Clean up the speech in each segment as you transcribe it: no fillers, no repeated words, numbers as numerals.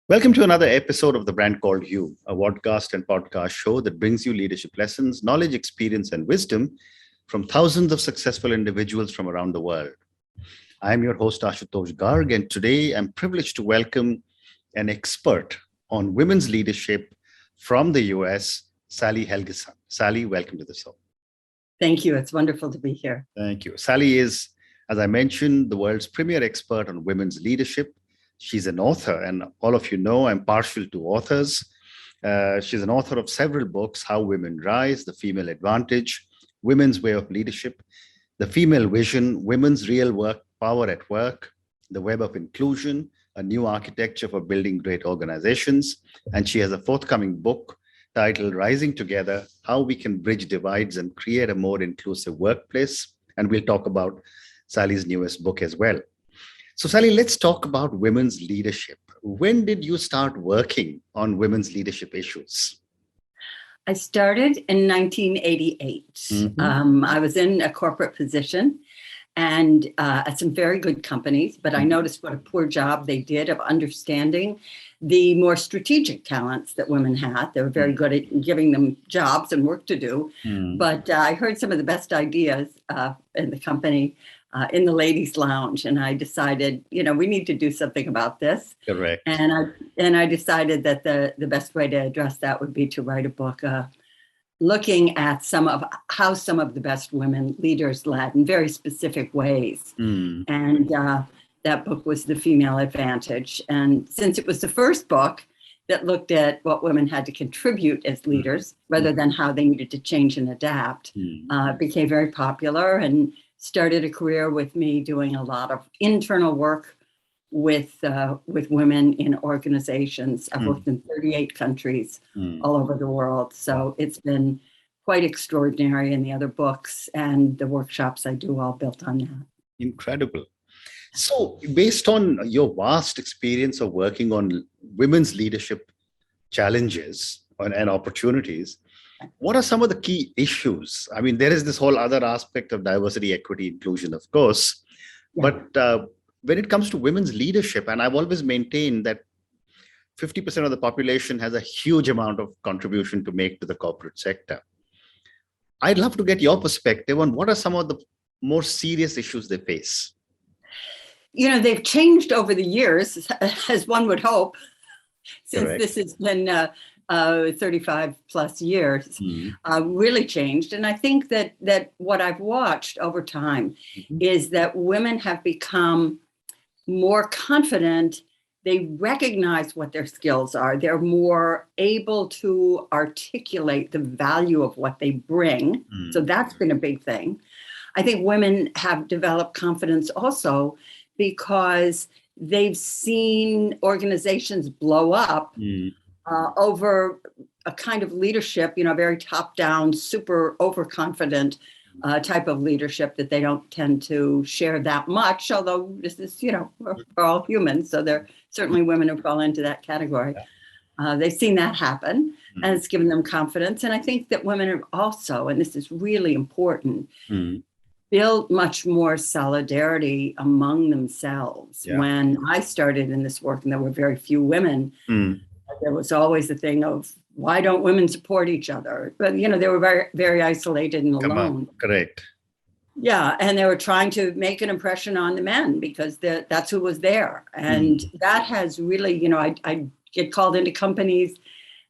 Welcome to another episode of The Brand Called You, a podcast and podcast show that brings you leadership lessons, knowledge, experience, and wisdom from thousands of successful individuals from around the world. I'm your host, Ashutosh Garg, and today I'm privileged to welcome an expert on women's leadership from the US, Sally Helgesen. Sally, welcome to the show. Thank you. It's wonderful to be here. Thank you. Sally is, as I mentioned, the world's premier expert on women's leadership. She's an author, and all of you know I'm partial to authors. She's an author of several books: How Women Rise, The Female Advantage, Women's Way of Leadership, The Female Vision, Women's Real Work, Power at Work, The Web of Inclusion, A New Architecture for Building Great Organizations. And she has a forthcoming book titled Rising Together, How We Can Bridge Divides and Create a More Inclusive Workplace. And we'll talk about Sally's newest book as well. So Sally, let's talk about women's leadership. When did you start working on women's leadership issues? I started in 1988. I was in a corporate position and at some very good companies, but I noticed what a poor job they did of understanding the more strategic talents that women had. They were very good at giving them jobs and work to do. But I heard some of the best ideas in the company in the ladies' lounge, and I decided, we need to do something about this. Correct. And I decided that the best way to address that would be to write a book looking at how some of the best women leaders led in very specific ways. And that book was The Female Advantage. And since it was the first book that looked at what women had to contribute as leaders, rather than how they needed to change and adapt, it became very popular and started a career with me doing a lot of internal work with women in organizations. I've worked in 38 countries all over the world. So it's been quite extraordinary, in the other books and the workshops I do all built on that. Incredible. So based on your vast experience of working on women's leadership challenges and opportunities, what are some of the key issues? I mean, there is this whole other aspect of diversity, equity, inclusion, of course. But when it comes to women's leadership, and I've always maintained that 50% of the population has a huge amount of contribution to make to the corporate sector. I'd love to get your perspective on what are some of the more serious issues they face. They've changed over the years, as one would hope, since Correct. This has been 35 plus years, really changed. And I think that what I've watched over time is that women have become more confident. They recognize what their skills are. They're more able to articulate the value of what they bring. So that's been a big thing. I think women have developed confidence also because they've seen organizations blow up over a kind of leadership, very top-down, super overconfident type of leadership that they don't tend to share that much, although this is, we're all humans, so there are certainly women who fall into that category. They've seen that happen, and it's given them confidence. And I think that women have also, and this is really important, build much more solidarity among themselves. When I started in this work, and there were very few women, there was always the thing of, why don't women support each other? But, they were very, very isolated and alone. Correct. Yeah. And they were trying to make an impression on the men because that's who was there. And that has really, I get called into companies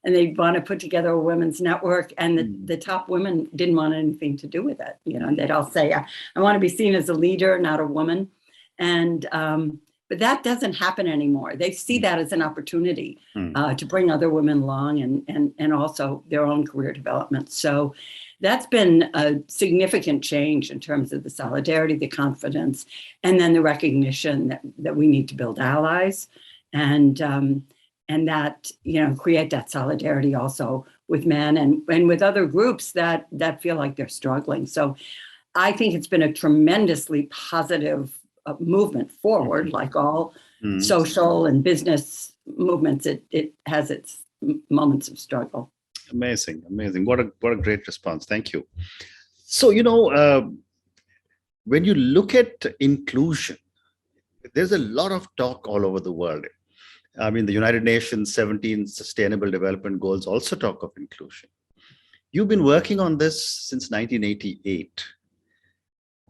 and they want to put together a women's network, and the top women didn't want anything to do with it. They'd all say, I want to be seen as a leader, not a woman. And, but that doesn't happen anymore. They see that as an opportunity to bring other women along and also their own career development. So that's been a significant change in terms of the solidarity, the confidence, and then the recognition that we need to build allies and that, create that solidarity also with men and with other groups that feel like they're struggling. So I think it's been a tremendously positive movement forward, like all social and business movements. It has its moments of struggle. Amazing. What a great response. Thank you. So, when you look at inclusion, there's a lot of talk all over the world. I mean, the United Nations 17 Sustainable Development Goals also talk of inclusion. You've been working on this since 1988.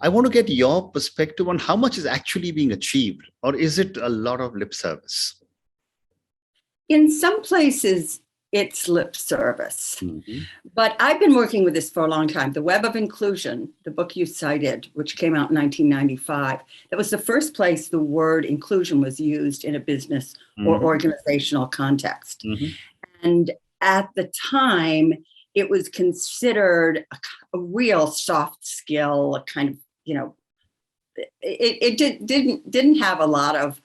I want to get your perspective on how much is actually being achieved, or is it a lot of lip service? In some places, it's lip service. Mm-hmm. But I've been working with this for a long time. The Web of Inclusion, the book you cited, which came out in 1995, that was the first place the word inclusion was used in a business or organizational context. And at the time, it was considered a real soft skill, a kind of, it didn't have a lot of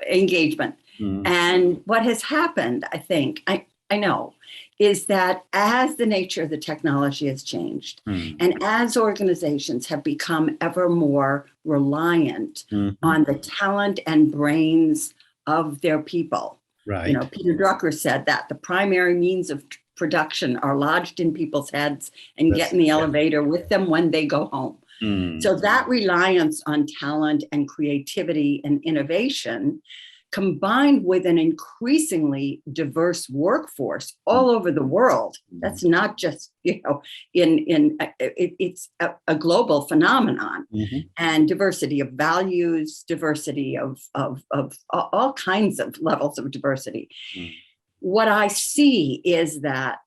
engagement. And what has happened, I think, I know, is that as the nature of the technology has changed, and as organizations have become ever more reliant on the talent and brains of their people. Right. Peter Drucker said that the primary means of production are lodged in people's heads and get in the elevator with them when they go home. So that reliance on talent and creativity and innovation, combined with an increasingly diverse workforce all over the world, that's not just, it's a global phenomenon, and diversity of values, diversity of all kinds of levels of diversity. What I see is that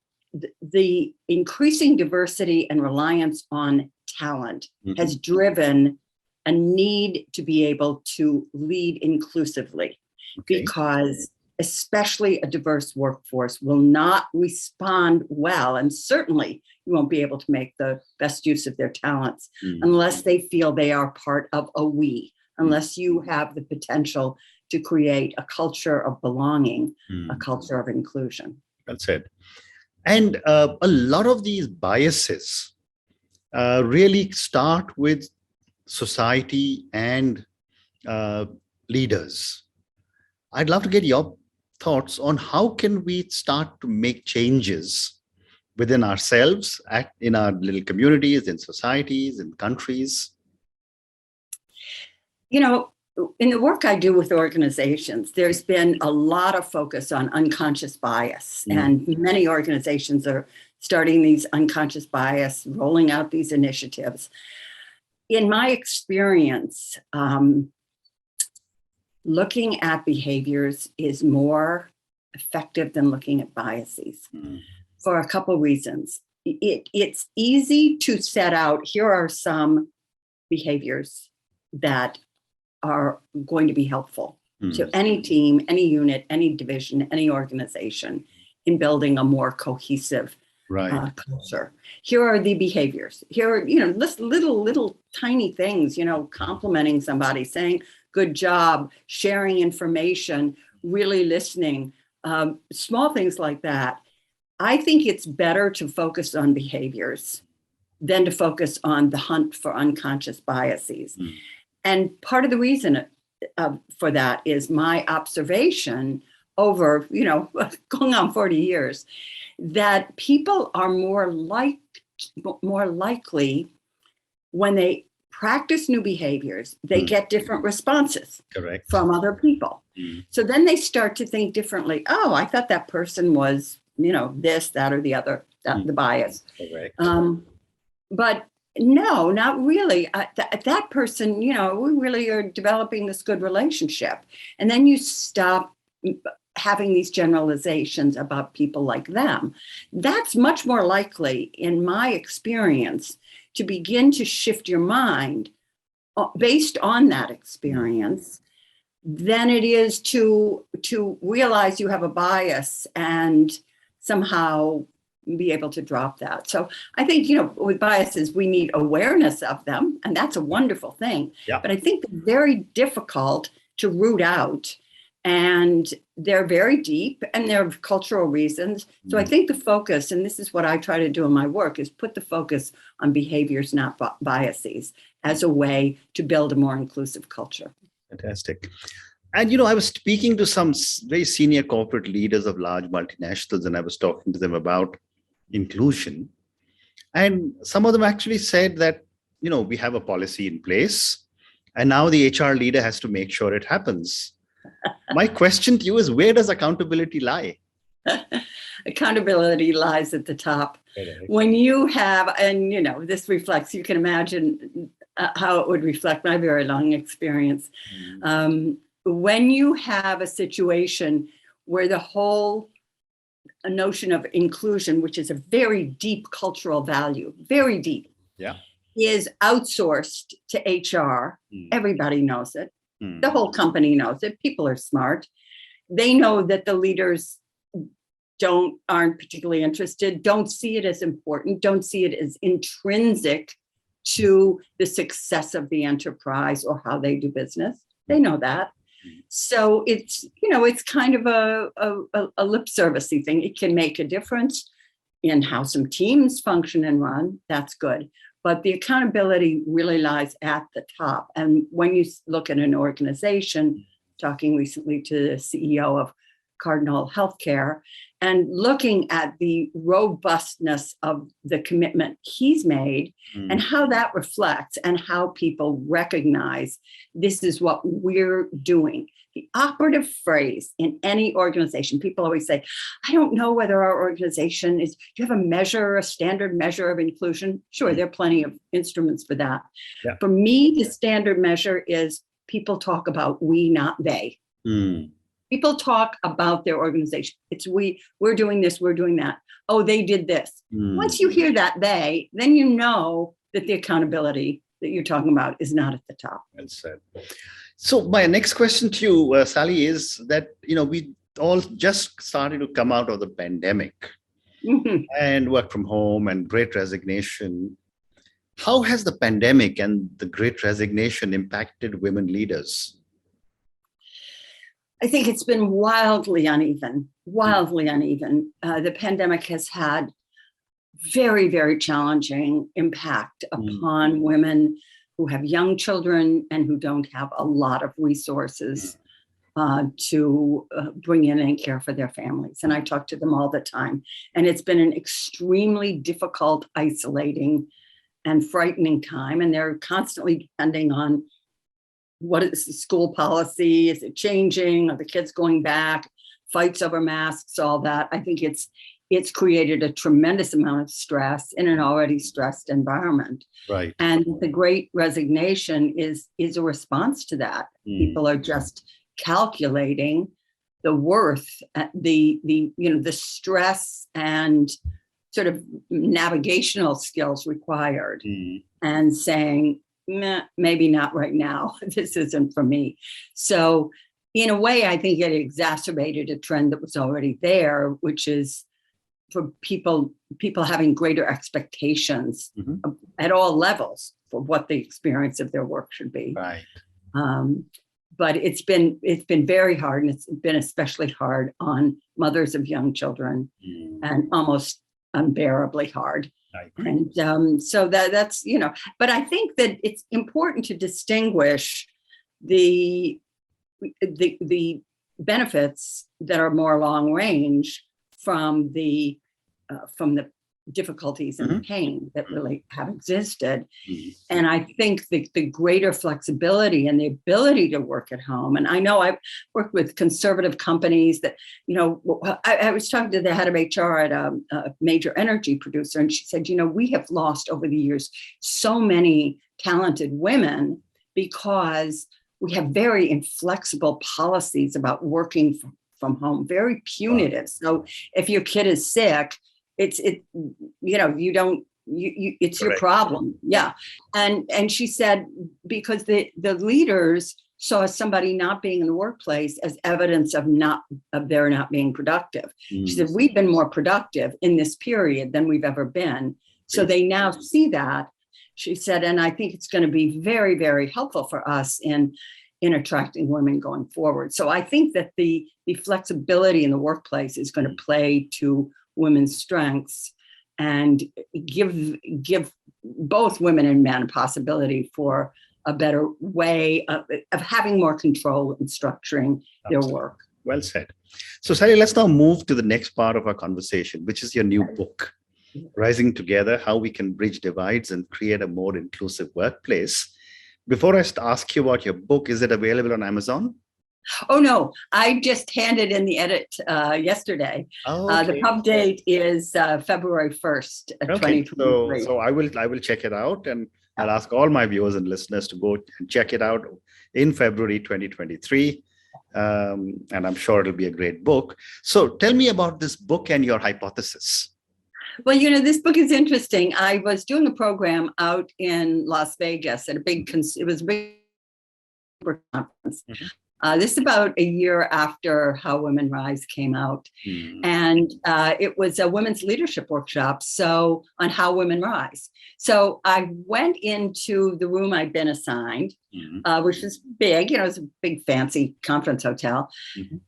the increasing diversity and reliance on talent has driven a need to be able to lead inclusively, because especially a diverse workforce will not respond well, and certainly you won't be able to make the best use of their talents unless they feel they are part of a we, unless you have the potential to create a culture of belonging, a culture of inclusion. That's it. And a lot of these biases really start with society and leaders. I'd love to get your thoughts on how can we start to make changes within ourselves, in our little communities, in societies, in countries. In the work I do with organizations, there's been a lot of focus on unconscious bias, and many organizations are starting these unconscious bias, rolling out these initiatives. In my experience, looking at behaviors is more effective than looking at biases for a couple of reasons. It's easy to set out, here are some behaviors that are going to be helpful to any team, any unit, any division, any organization in building a more cohesive culture. Here are the behaviors. Here are, little tiny things, complimenting somebody, saying, good job, sharing information, really listening, small things like that. I think it's better to focus on behaviors than to focus on the hunt for unconscious biases. And part of the reason for that is my observation over, going on 40 years, that people are more likely when they practice new behaviors, they get different responses from other people. So then they start to think differently. Oh, I thought that person was, this, that, or the other, the bias. But no, not really. That person, we really are developing this good relationship. And then you stop having these generalizations about people like them. That's much more likely, in my experience, to begin to shift your mind based on that experience than it is to realize you have a bias and somehow be able to drop that. So I think, with biases, we need awareness of them, and that's a wonderful thing. Yeah. But I think they're very difficult to root out, and they're very deep, and there are cultural reasons. So I think the focus, and this is what I try to do in my work, is put the focus on behaviors, not biases, as a way to build a more inclusive culture. Fantastic. And, I was speaking to some very senior corporate leaders of large multinationals, and I was talking to them about inclusion. And some of them actually said that, we have a policy in place, and now the HR leader has to make sure it happens. My question to you is, where does accountability lie? Accountability lies at the top. When you have, and this reflects, you can imagine how it would reflect my very long experience. When you have a situation where the whole notion of inclusion, which is a very deep cultural value, very deep, is outsourced to HR. Everybody knows it. The whole company knows it. People are smart. They know that the leaders aren't particularly interested, don't see it as important, don't see it as intrinsic to the success of the enterprise or how they do business. They know that. So it's kind of a lip servicey thing. It can make a difference in how some teams function and run. That's good. But the accountability really lies at the top. And when you look at an organization, talking recently to the CEO of Cardinal Healthcare, and looking at the robustness of the commitment he's made and how that reflects and how people recognize this is what we're doing. The operative phrase in any organization, people always say, I don't know whether our organization do you have a standard measure of inclusion? Sure, there are plenty of instruments for that. Yeah. For me, the standard measure is people talk about we, not they. People talk about their organization. It's we're doing this, we're doing that. Oh, they did this. Once you hear that they, then you know that the accountability that you're talking about is not at the top. Well said. So my next question to you, Sally, is that, we all just started to come out of the pandemic and work from home and great resignation. How has the pandemic and the great resignation impacted women leaders? I think it's been wildly uneven. The pandemic has had very, very challenging impact upon women who have young children and who don't have a lot of resources to bring in and care for their families. And I talk to them all the time. And it's been an extremely difficult, isolating, and frightening time. And they're constantly depending on what is the school policy? Is it changing? Are the kids going back? Fights over masks, all that. I think it's created a tremendous amount of stress in an already stressed environment. Right. And the great resignation is a response to that. People are just calculating the worth, the stress and sort of navigational skills required, and saying, maybe not right now. This isn't for me. So in a way, I think it exacerbated a trend that was already there, which is for people having greater expectations at all levels for what the experience of their work should be. Right. But it's been very hard, and it's been especially hard on mothers of young children, and almost unbearably hard. And so that's, but I think that it's important to distinguish the benefits that are more long range from the difficulties and pain that really have existed. And I think the greater flexibility and the ability to work at home. And I know I've worked with conservative companies that, I was talking to the head of HR at a major energy producer, and she said, we have lost over the years so many talented women because we have very inflexible policies about working from home, very punitive. Wow. So if your kid is sick, it's your problem. Yeah. And she said, because the leaders saw somebody not being in the workplace as evidence of their not being productive. She said, we've been more productive in this period than we've ever been. So they now see that. She said, and I think it's going to be very, very helpful for us in attracting women going forward. So I think that the flexibility in the workplace is going to play to women's strengths and give both women and men a possibility for a better way of having more control and structuring their work. Well said. So Sally, let's now move to the next part of our conversation, which is your new book, Rising Together, How We Can Bridge Divides and Create a More Inclusive Workplace. Before I ask you about your book, is it available on Amazon? Oh, no, I just handed in the edit yesterday. The pub date is February 1st, Okay, 2023. so I will check it out, and I'll ask all my viewers and listeners to go and check it out in February 2023. And I'm sure it'll be a great book. So tell me about this book and your hypothesis. Well, this book is interesting. I was doing a program out in Las Vegas at a big conference. This is about a year after How Women Rise came out. And it was a women's leadership workshop on how women rise. So I went into the room I'd been assigned, which was big, it was a big fancy conference hotel.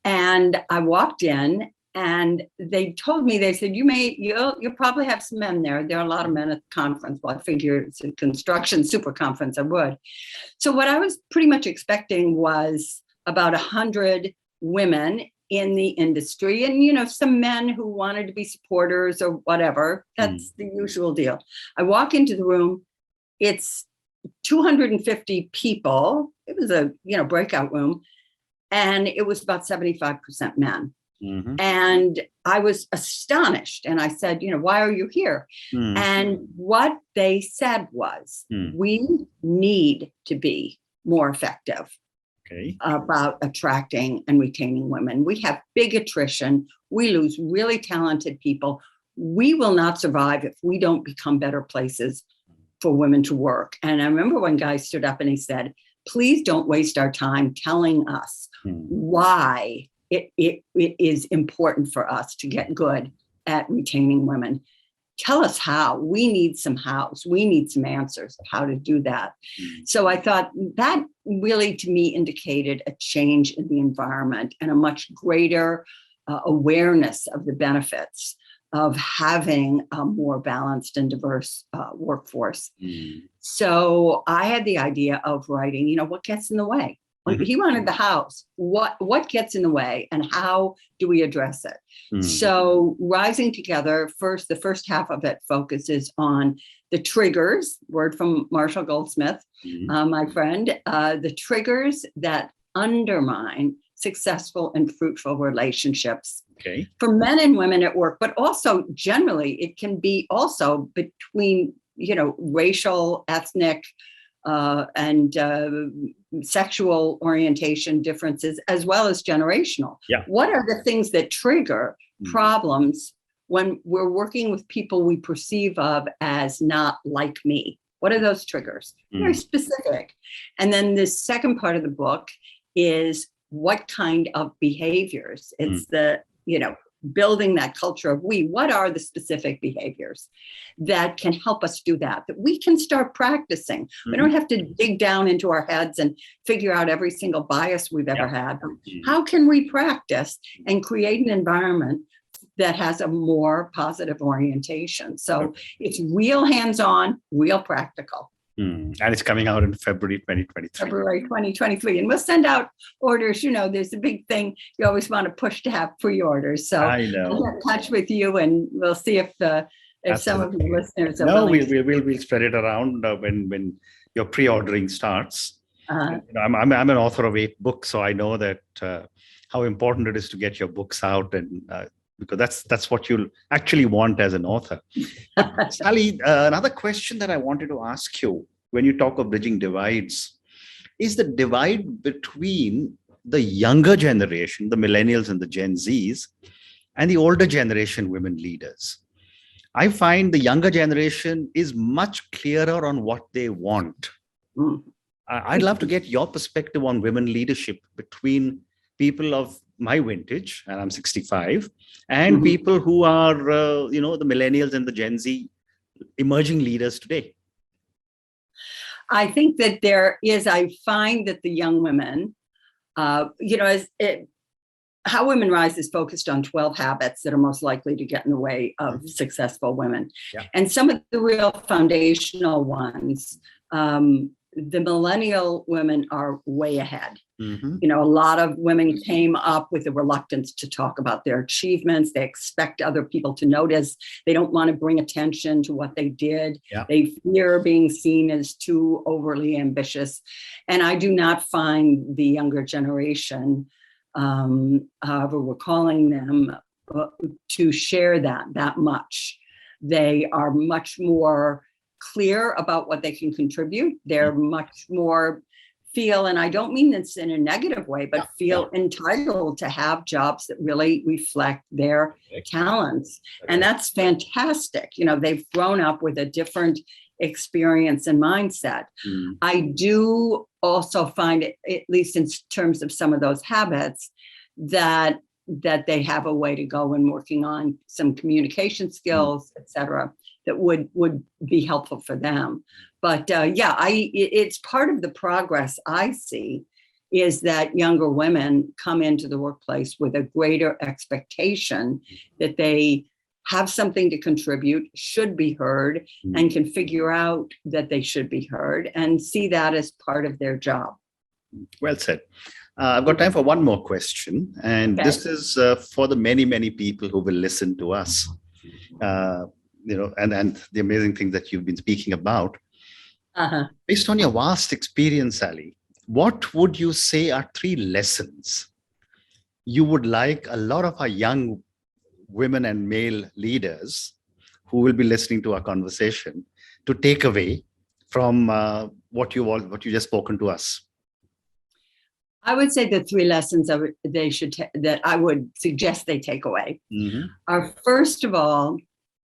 And I walked in and they told me, they said, you'll probably have some men there. There are a lot of men at the conference. Well, I figured it's a construction super conference, I would. So what I was pretty much expecting was about 100 women in the industry and, some men who wanted to be supporters or whatever. That's the usual deal. I walk into the room, it's 250 people. It was a, breakout room, and it was about 75% men. And I was astonished. And I said, why are you here? And what they said was, we need to be more effective about attracting and retaining women. We have big attrition. We lose really talented people. We will not survive if we don't become better places for women to work. And I remember one guy stood up and he said, please don't waste our time telling us why it is important for us to get good at retaining women. Tell us how. We need some hows. We need some answers of how to do that. So I thought that really, to me, indicated a change in the environment and a much greater awareness of the benefits of having a more balanced and diverse workforce. So I had the idea of writing, what gets in the way? He wanted the hows. What gets in the way and how do we address it? So Rising Together, the first half of it focuses on the triggers, word from Marshall Goldsmith, my friend, the triggers that undermine successful and fruitful relationships for men and women at work, but also generally it can be also between, racial, ethnic, and sexual orientation differences, as well as generational. What are the things that trigger problems when we're working with people we perceive of as not like me? What are those triggers? Very specific. And then the second part of the book is what kind of behaviors. It's the, building that culture of what are the specific behaviors that can help us do that we can start practicing. We don't have to dig down into our heads and figure out every single bias we've ever had. How can we practice and create an environment that has a more positive orientation? So it's real hands-on, real practical. And it's coming out in February 2023. February 2023. And we'll send out orders. There's a big thing you always want to push to have pre-orders. So I know. I'll get in touch with you and we'll see if some of your listeners are we'll spread it around when your pre-ordering starts. I'm an author of 8 books, so I know that how important it is to get your books out, and because that's what you'll actually want as an author. Sally, another question that I wanted to ask you when you talk of bridging divides is the divide between the younger generation, the millennials and the Gen Zs, and the older generation women leaders. I find the younger generation is much clearer on what they want. I'd love to get your perspective on women leadership between people of my vintage, and I'm 65, and people who are, the millennials and the Gen Z emerging leaders today. I think that I find that the young women, How Women Rise is focused on 12 habits that are most likely to get in the way of successful women. And some of the real foundational ones, the millennial women are way ahead. You know, a lot of women came up with a reluctance to talk about their achievements. They expect other people to notice. They don't want to bring attention to what they did. Yeah. They fear being seen as too overly ambitious. And I do not find the younger generation, however we're calling them, to share that much. They are much more clear about what they can contribute. They're much more feel, and I don't mean this in a negative way, but feel entitled to have jobs that really reflect their talents. And that's fantastic. You know, they've grown up with a different experience and mindset. I do also find it, at least in terms of some of those habits, that they have a way to go in working on some communication skills, et cetera, that would be helpful for them. But it's part of the progress I see is that younger women come into the workplace with a greater expectation that they have something to contribute, should be heard, and can figure out that they should be heard and see that as part of their job. Well said. I've got time for one more question. And this is for the many, many people who will listen to us, you know, and the amazing things that you've been speaking about. Based on your vast experience, Sally, what would you say are 3 lessons you would like a lot of our young women and male leaders who will be listening to our conversation to take away from what you just spoken to us? I would say the 3 lessons that I would suggest they take away are, first of all,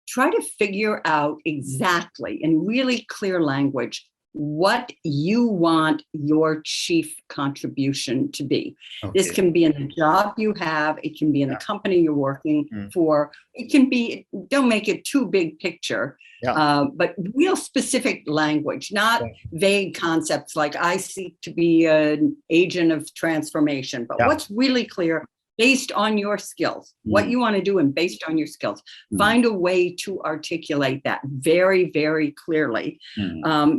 try to figure out exactly in really clear language what you want your chief contribution to be. This can be in the job you have, it can be in the company you're working for, it can be, don't make it too big picture, but real specific language, not vague concepts like I seek to be an agent of transformation, but what's really clear based on your skills, what you want to do and based on your skills. Find a way to articulate that very, very clearly.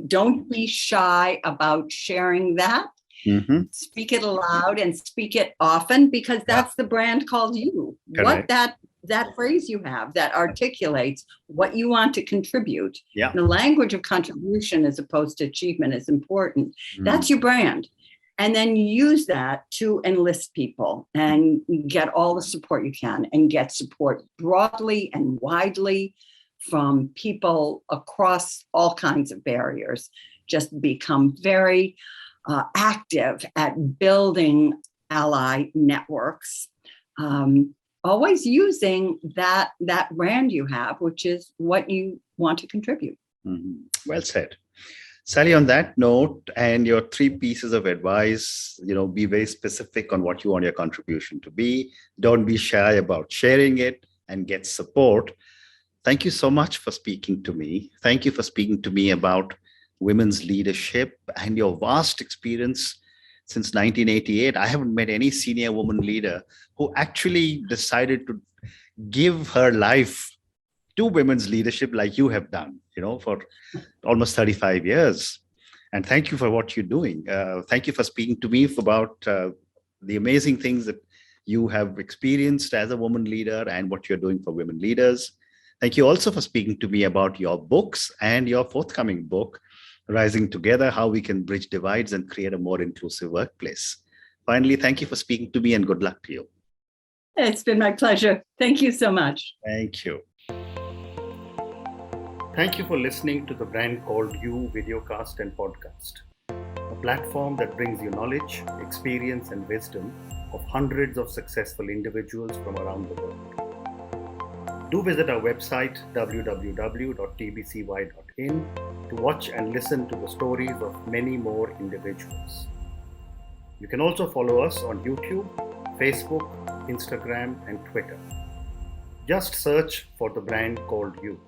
Don't be shy about sharing that. Speak it aloud and speak it often, because that's the brand called you. What that phrase you have that articulates what you want to contribute. The language of contribution as opposed to achievement is important. That's your brand. And then use that to enlist people and get all the support you can, and get support broadly and widely from people across all kinds of barriers. Just become very active at building ally networks, always using that brand you have, which is what you want to contribute. Well said. Sally, on that note, and your 3 pieces of advice, you know, be very specific on what you want your contribution to be. Don't be shy about sharing it, and get support. Thank you so much for speaking to me. Thank you for speaking to me about women's leadership and your vast experience since 1988. I haven't met any senior woman leader who actually decided to give her life to women's leadership like you have done, you know, for almost 35 years. And thank you for what you're doing. Thank you for speaking to me about the amazing things that you have experienced as a woman leader and what you're doing for women leaders. Thank you also for speaking to me about your books and your forthcoming book, Rising Together, How We Can Bridge Divides and Create a More Inclusive Workplace. Finally, thank you for speaking to me, and good luck to you. It's been my pleasure. Thank you so much. Thank you. Thank you for listening to the Brand Called You videocast and podcast, a platform that brings you knowledge, experience, and wisdom of hundreds of successful individuals from around the world. Do visit our website, www.tbcy.in, to watch and listen to the stories of many more individuals. You can also follow us on YouTube, Facebook, Instagram, and Twitter. Just search for the Brand Called You.